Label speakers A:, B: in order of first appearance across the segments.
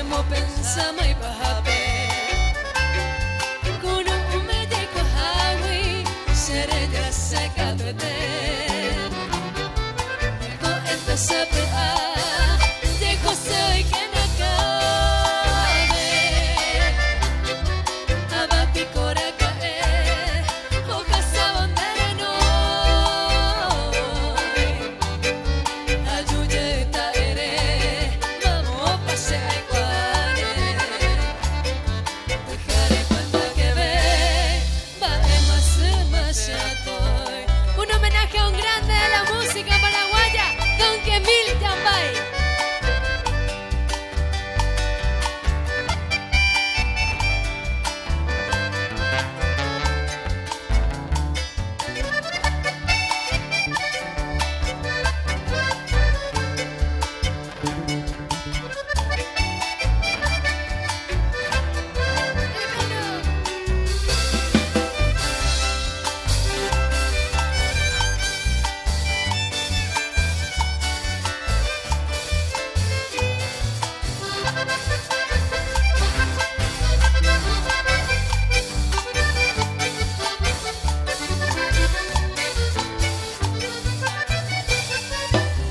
A: como pensamos y bajape. Kuno umedeko hawi, serenya sekatete. Ko empezar a dejo soy que no cabe. Abapi cora cae, hoja sabondera no. Ayuyeta ere, vamos pase ay cuare. Dejaré cuenta que ve, va más atoy. Un homenaje a un grande de la música paraguaya, Don Quemil Yambay.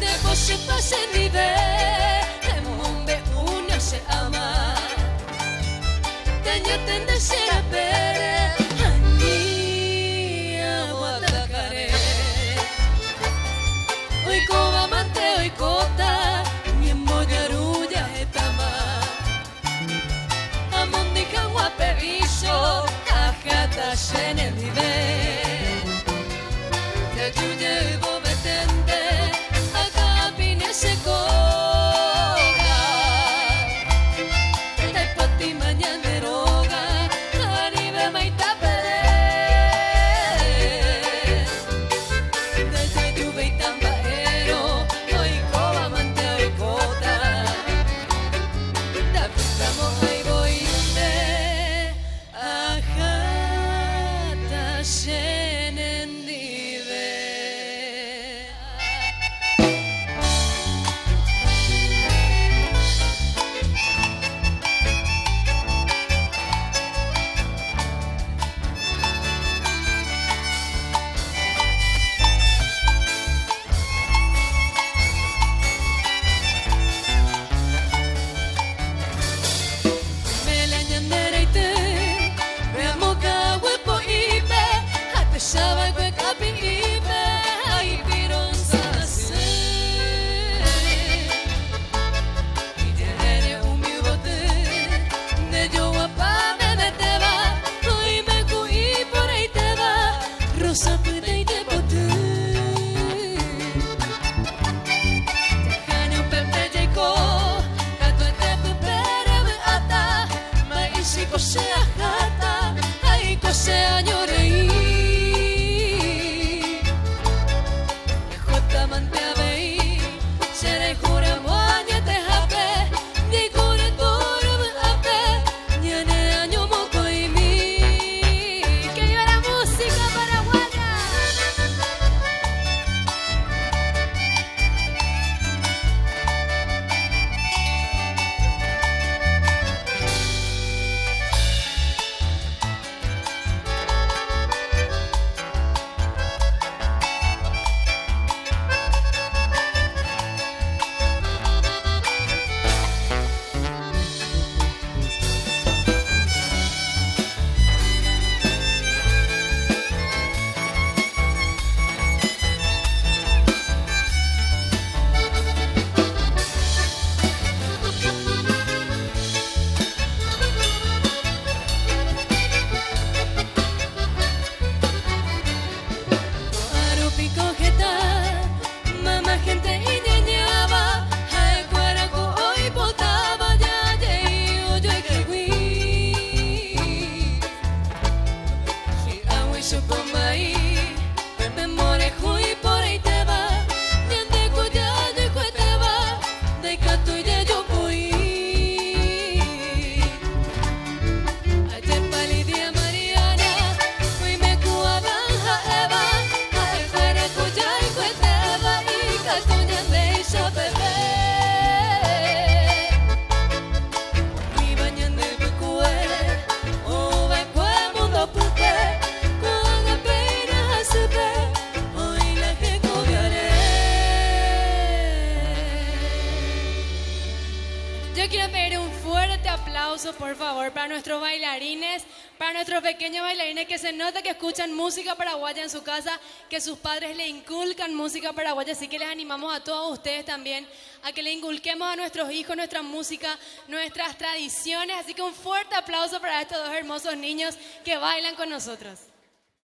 A: Depois passa viver, é mundo uno se ama. Tenho tendencia a ver, ani aguatacare. Hoy como amante, hoy cota, ni en boyaruya etama. Amondika guapeviso, ajata en el nivel. Te ayude bobetente. Se coga, te pati mañana roga, pedir un fuerte aplauso, por favor, para nuestros bailarines, para nuestros pequeños bailarines, que se nota que escuchan música paraguaya en su casa, que sus padres le inculcan música paraguaya, así que les animamos a todos ustedes también a que le inculquemos a nuestros hijos nuestra música, nuestras tradiciones, así que un fuerte aplauso para estos dos hermosos niños que bailan con nosotros.